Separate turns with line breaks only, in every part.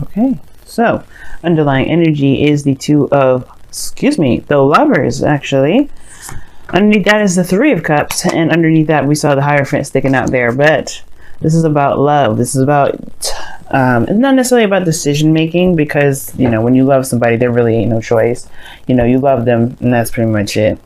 Okay, so underlying energy is the the Lovers, actually. Underneath that is the Three of Cups, and underneath that we saw the Hierophant sticking out there. But this is about love. This is about, it's not necessarily about decision making, because, you know, when you love somebody, there really ain't no choice. You know, you love them, and that's pretty much it.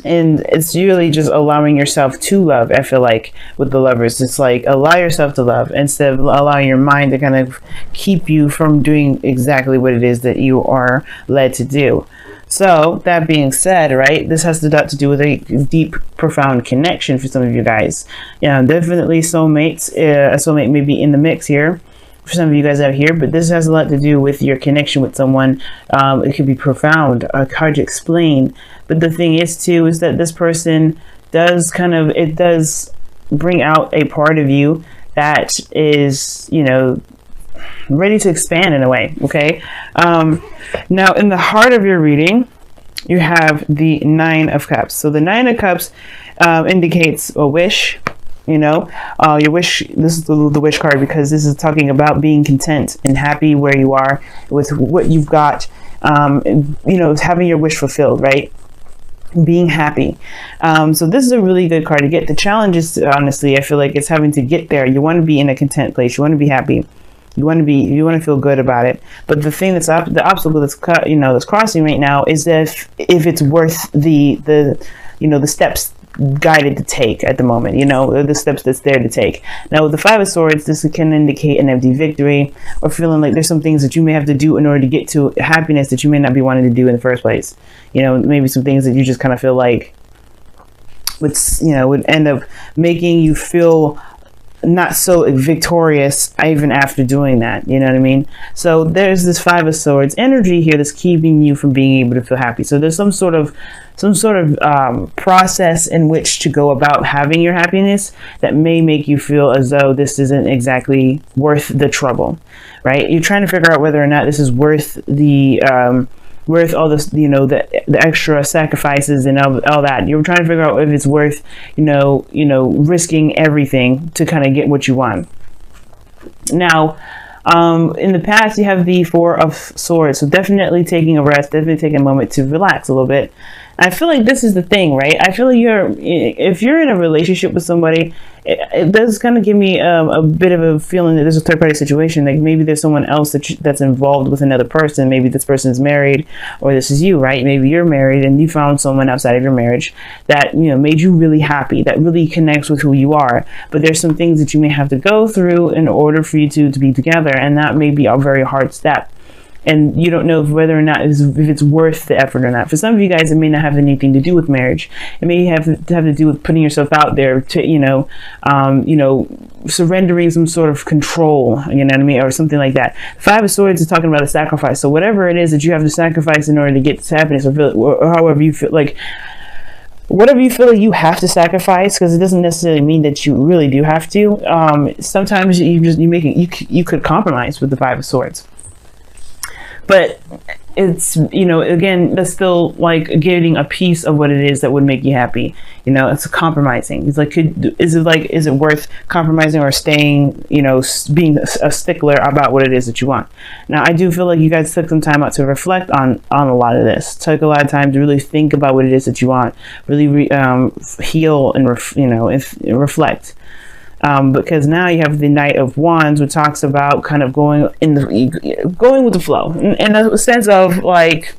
And it's really just allowing yourself to love. I feel like with the Lovers, it's like allow yourself to love instead of allowing your mind to kind of keep you from doing exactly what it is that you are led to do. So that being said, right, this has a lot to do with a deep, profound connection for some of you guys. Yeah, definitely soulmates. A soulmate may be in the mix here for some of you guys out here, but this has a lot to do with your connection with someone. It could be profound, hard to explain. But the thing is too, is that this person does it does bring out a part of you that is, you know, ready to expand in a way. Okay. Now in the heart of your reading, you have the Nine of Cups. So the Nine of Cups indicates a wish. You know, your wish. This is the wish card, because this is talking about being content and happy where you are with what you've got. You know, having your wish fulfilled, right? Being happy. So this is a really good card to get. The challenge is, honestly, I feel like it's having to get there. You want to be in a content place. You want to be happy. You want to feel good about it. But the thing that's the obstacle that's that's crossing right now is that if it's worth the steps guided to take at the moment, you know, the steps that's there to take. Now with the Five of Swords, this can indicate an empty victory, or feeling like there's some things that you may have to do in order to get to happiness that you may not be wanting to do in the first place. You know, maybe some things that you just kind of feel like would end up making you feel not so victorious even after doing that. You know what I mean? So there's this Five of Swords energy here that's keeping you from being able to feel happy. So there's some sort of process in which to go about having your happiness that may make you feel as though this isn't exactly worth the trouble, right? You're trying to figure out whether or not this is worth the worth all this, you know, the extra sacrifices and all that. You're trying to figure out if it's worth, you know, risking everything to kind of get what you want. Now, in the past, you have the Four of Swords. So definitely taking a rest, definitely taking a moment to relax a little bit. I feel like this is the thing, right? I feel like if you're in a relationship with somebody, it does kind of give me a bit of a feeling that there's a third party situation. Like maybe there's someone else that's involved with another person. Maybe this person is married, or this is you, right? Maybe you're married and you found someone outside of your marriage that, you know, made you really happy, that really connects with who you are. But there's some things that you may have to go through in order for you to be together, and that may be a very hard step. And you don't know whether or not if it's worth the effort or not. For some of you guys, it may not have anything to do with marriage. It may have to do with putting yourself out there to, surrendering some sort of control, you know what I mean, or something like that. Five of Swords is talking about a sacrifice. So whatever it is that you have to sacrifice in order to get to happiness, or however you feel like, whatever you feel like you have to sacrifice, because it doesn't necessarily mean that you really do have to. Sometimes you could compromise with the Five of Swords. But it's, again, that's still like getting a piece of what it is that would make you happy. You know, it's compromising. It's like, is it worth compromising or staying, being a stickler about what it is that you want? Now, I do feel like you guys took some time out to reflect on a lot of this. Took a lot of time to really think about what it is that you want. Really heal and reflect. Because now you have the Knight of Wands, which talks about kind of going with the flow, in a sense of like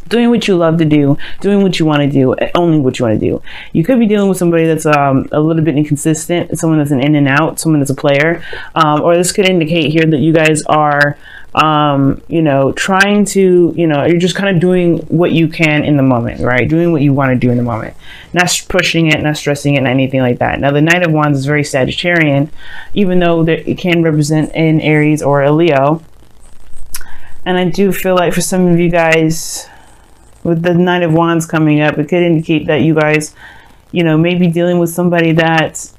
doing what you love to do, doing what you want to do, only what you want to do. You could be dealing with somebody that's a little bit inconsistent, someone that's an in and out, someone that's a player, or this could indicate here that you guys are trying to, you're just kind of doing what you can in the moment, right? Doing what you want to do in the moment, not pushing it, not stressing it, not anything like that. Now, the Knight of Wands is very Sagittarian, even though it can represent an Aries or a Leo. And I do feel like for some of you guys, with the Knight of Wands coming up, it could indicate that you guys, may be dealing with somebody that,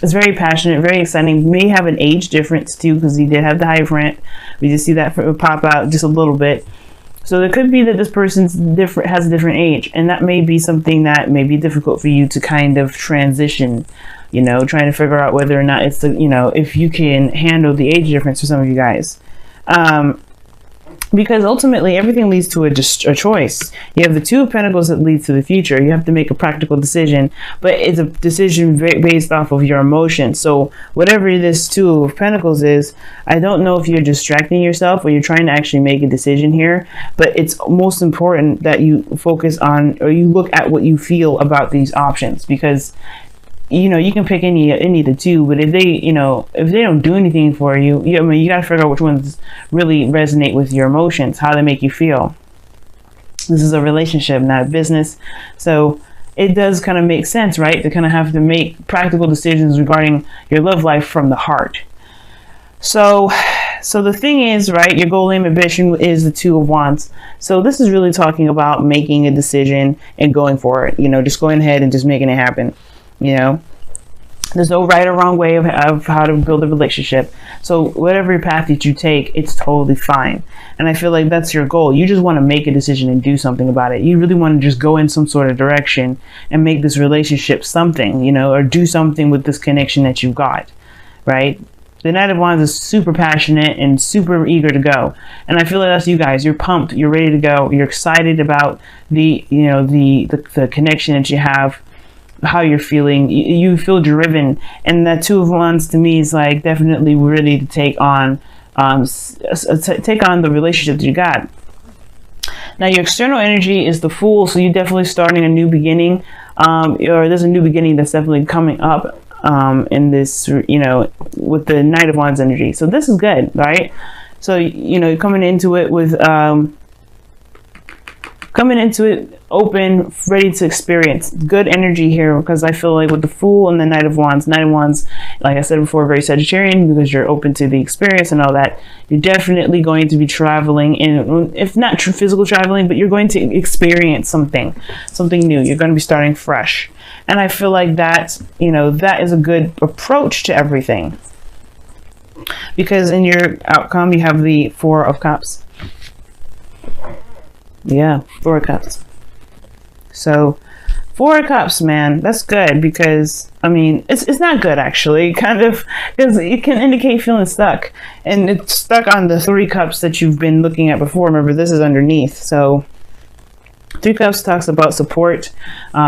is very passionate, very exciting. May have an age difference too, because he did have the Hierophant. We just see that pop out just a little bit. So it could be that this person's has a different age, and that may be something that may be difficult for you to kind of transition, you know, trying to figure out whether or not it's the, you know, if you can handle the age difference for some of you guys. Because ultimately everything leads to a choice. You have the Two of Pentacles that leads to the future. You have to make a practical decision, but it's a decision based off of your emotions. So whatever this Two of Pentacles is, I don't know if you're distracting yourself or you're trying to actually make a decision here, but it's most important that you focus on, or you look at what you feel about these options, because you know, you can pick any of the two, but if they, you know, if they don't do anything for you, I mean, you got to figure out which ones really resonate with your emotions, how they make you feel. This is a relationship, not a business. So it does kind of make sense, right? To kind of have to make practical decisions regarding your love life from the heart. So the thing is, right, your goal, aim, ambition is the Two of Wands. So this is really talking about making a decision and going for it, you know, just going ahead and just making it happen. You know, there's no right or wrong way of how to build a relationship. So whatever path that you take, it's totally fine. And I feel like that's your goal. You just want to make a decision and do something about it. You really want to just go in some sort of direction and make this relationship something, you know, or do something with this connection that you've got, right? The Knight of Wands is super passionate and super eager to go. And I feel like that's you guys. You're pumped. You're ready to go. You're excited about the, you know, the connection that you have, how you're feeling. You feel driven, and that Two of Wands to me is like definitely ready to take on the relationship that you got. Now your external energy is the Fool, so you're definitely starting a new beginning, or there's a new beginning that's definitely coming up in this, you know, with the Knight of Wands energy. So this is good, right? So, you know, you're coming into it with open, ready to experience. Good energy here, because I feel like with the Fool and the Knight of Wands, like I said before, very Sagittarian, because you're open to the experience and all that. You're definitely going to be traveling, and if not physical traveling, but you're going to experience something new. You're going to be starting fresh. And I feel like that, you know, that is a good approach to everything, because in your outcome, you have the Four of Cups. Yeah, Four of Cups. So Four of Cups, man, that's good, because I mean, it's not good actually, kind of, because it can indicate feeling stuck, and it's stuck on the Three Cups that you've been looking at before. Remember, this is underneath. So Three Cups talks about support,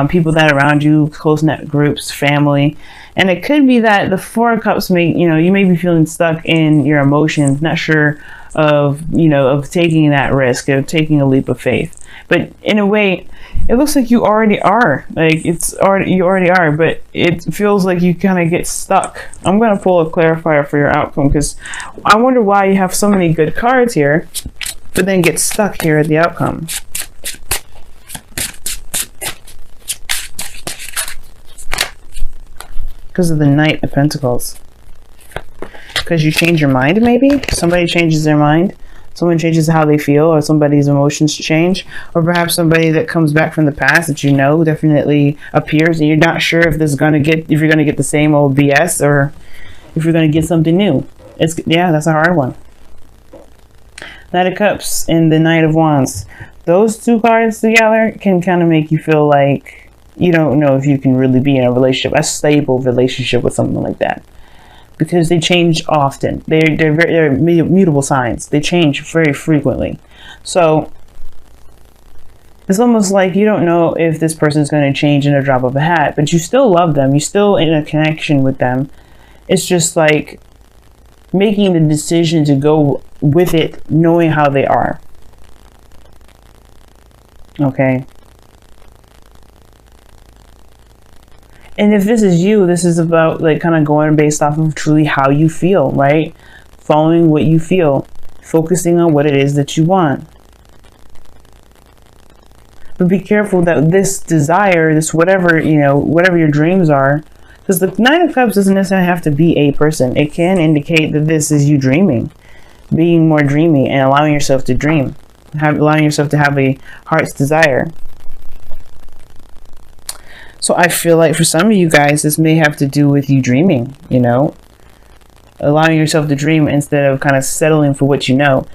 people that are around you, close net groups, family. And it could be that the Four of Cups may, you know, you may be feeling stuck in your emotions, not sure of, you know, of taking that risk, of taking a leap of faith. But in a way, it looks like you already are. Like you already are, but it feels like you kind of get stuck. I'm going to pull a clarifier for your outcome, because I wonder why you have so many good cards here, but then get stuck here at the outcome. Because of the Knight of Pentacles. Because you change your mind, maybe? Somebody changes their mind. Someone changes how they feel, or somebody's emotions change. Or perhaps somebody that comes back from the past that you know definitely appears, and you're not sure if this is gonna get, if you're gonna get the same old BS, or if you're gonna get something new. Yeah, that's a hard one. Knight of Cups and the Knight of Wands. Those two cards together can kind of make you feel like you don't know if you can really be in a relationship, a stable relationship with something like that, because they change often. They're mutable signs. They change very frequently. So it's almost like you don't know if this person is going to change in a drop of a hat, but you still love them. You're still in a connection with them. It's just like making the decision to go with it, knowing how they are. Okay. And if this is you, this is about like kind of going based off of truly how you feel, right? Following what you feel, focusing on what it is that you want. But be careful that this desire, this whatever, you know, whatever your dreams are, because the Nine of Cups doesn't necessarily have to be a person. It can indicate that this is you dreaming, being more dreamy and allowing yourself to dream, allowing yourself to have a heart's desire. So I feel like for some of you guys, this may have to do with you dreaming, you know, allowing yourself to dream instead of kind of settling for what you know,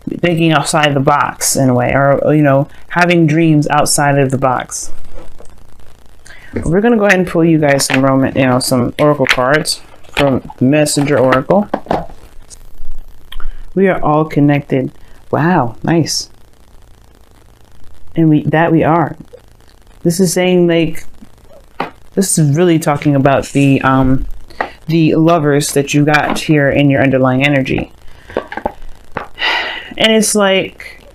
thinking outside the box in a way, or, you know, having dreams outside of the box. We're gonna go ahead and pull you guys some some oracle cards from the Messenger Oracle. We are all connected. Wow, nice. And we are. This is saying, like, this is really talking about the lovers that you got here in your underlying energy. And it's like,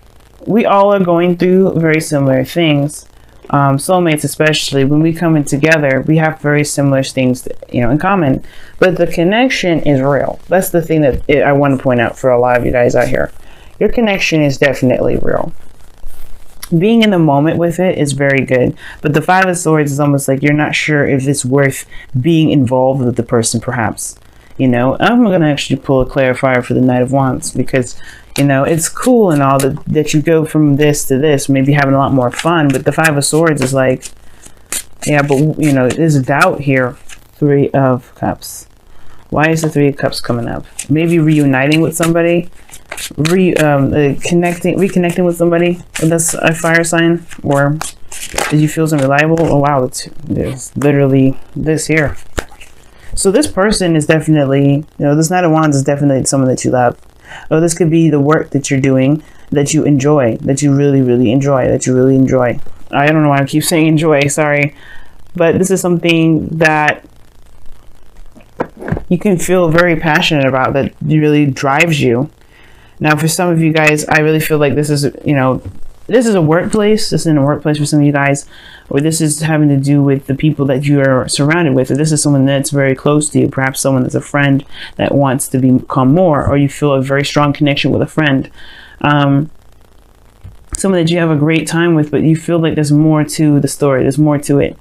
we all are going through very similar things. Soulmates, especially when we come in together, we have very similar things, in common. But the connection is real. That's the thing that I want to point out for a lot of you guys out here. Your connection is definitely real. Being in the moment with it is very good, but the Five of Swords is almost like you're not sure if it's worth being involved with the person, perhaps. I'm going to actually pull a clarifier for the Knight of Wands, because it's cool and all that you go from this to this, maybe having a lot more fun, but the Five of Swords is like, yeah, but there's doubt here. Three of Cups. Why is the Three of Cups coming up? Maybe reuniting with somebody, reconnecting with somebody that's a fire sign, or did you feel unreliable? Oh wow, there's literally this here. So this person is definitely, this Knight of Wands is definitely someone that you love. Or this could be the work that you're doing that you enjoy, that you really, really enjoy, I don't know why I keep saying enjoy, sorry. But this is something that you can feel very passionate about, that really drives you. Now, for some of you guys, I really feel like this is, this is a workplace. This is in a workplace for some of you guys, or this is having to do with the people that you are surrounded with, or this is someone that's very close to you, perhaps someone that's a friend that wants to become more, or you feel a very strong connection with a friend. Someone that you have a great time with, but you feel like there's more to the story, there's more to it.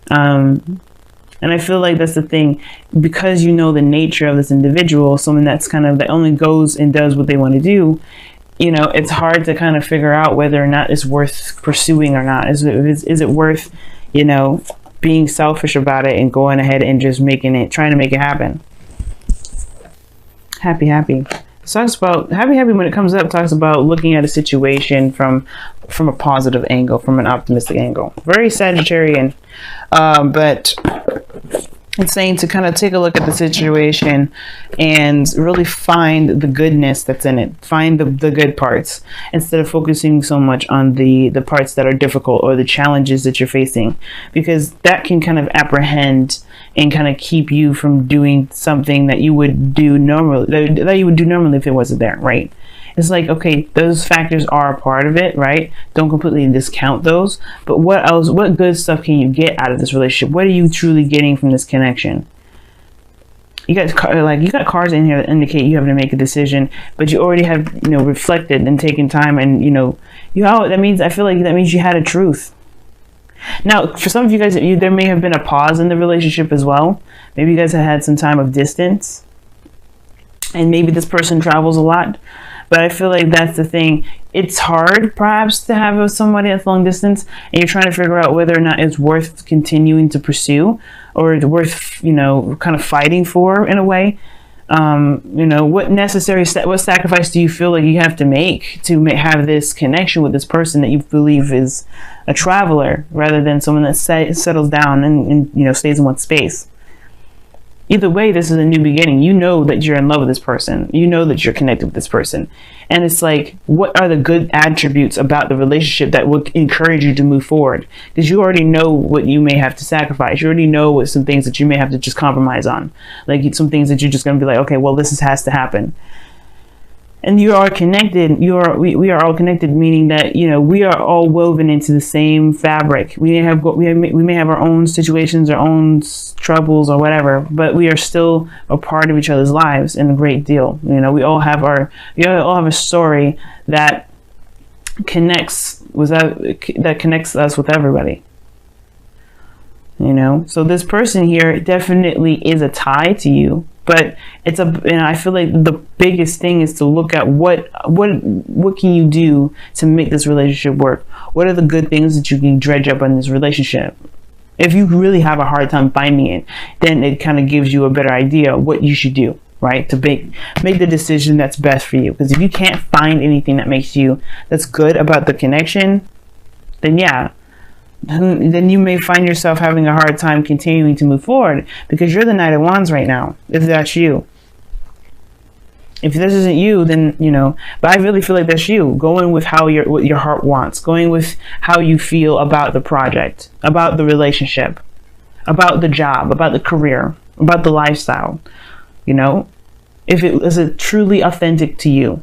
And I feel like that's the thing, because you know the nature of this individual, someone that's that only goes and does what they want to do, it's hard to kind of figure out whether or not it's worth pursuing or not. Is it worth, being selfish about it and going ahead and just trying to make it happen? Happy. It talks about happy when it comes up, talks about looking at a situation from a positive angle, from an optimistic angle. Very Sagittarian, but it's saying to kind of take a look at the situation and really find the goodness that's in it. Find the good parts instead of focusing so much on the parts that are difficult or the challenges that you're facing, because that can kind of apprehend and kind of keep you from doing something that you would do normally, that you would do normally if it wasn't there, right? It's like, okay, those factors are a part of it, right? Don't completely discount those. But what else, what good stuff can you get out of this relationship? What are you truly getting from this connection? You got cards in here that indicate you have to make a decision, but you already have, reflected and taken time, and that means, I feel like that means you had a truth. Now, for some of you guys, there may have been a pause in the relationship as well. Maybe you guys have had some time of distance, and maybe this person travels a lot. But I feel like that's the thing. It's hard, perhaps, to have somebody that's long distance, and you're trying to figure out whether or not it's worth continuing to pursue, or it's worth, kind of fighting for in a way. What sacrifice do you feel like you have to make to have this connection with this person that you believe is a traveler, rather than someone that settles down and stays in one space? Either way, this is a new beginning. You know that you're in love with this person. You know that you're connected with this person. And it's like, what are the good attributes about the relationship that would encourage you to move forward? Because you already know what you may have to sacrifice. You already know what some things that you may have to just compromise on. Like some things that you're just going to be like, okay, well, this has to happen. And you are connected. We are all connected, meaning that we are all woven into the same fabric. We may have our own situations, our own troubles, or whatever, but we are still a part of each other's lives in a great deal. We all have a story that connects us with everybody. So this person here definitely is a tie to you. But I feel like the biggest thing is to look at what can you do to make this relationship work? What are the good things that you can dredge up on this relationship? If you really have a hard time finding it, then it kind of gives you a better idea of what you should do, right? To make the decision that's best for you. Because if you can't find anything that's good about the connection, then yeah, then you may find yourself having a hard time continuing to move forward, because you're the Knight of Wands right now, if that's you. If this isn't you, then, you know, but I really feel like that's you, going with what your heart wants, going with how you feel about the project, about the relationship, about the job, about the career, about the lifestyle. You know, if it is truly authentic to you.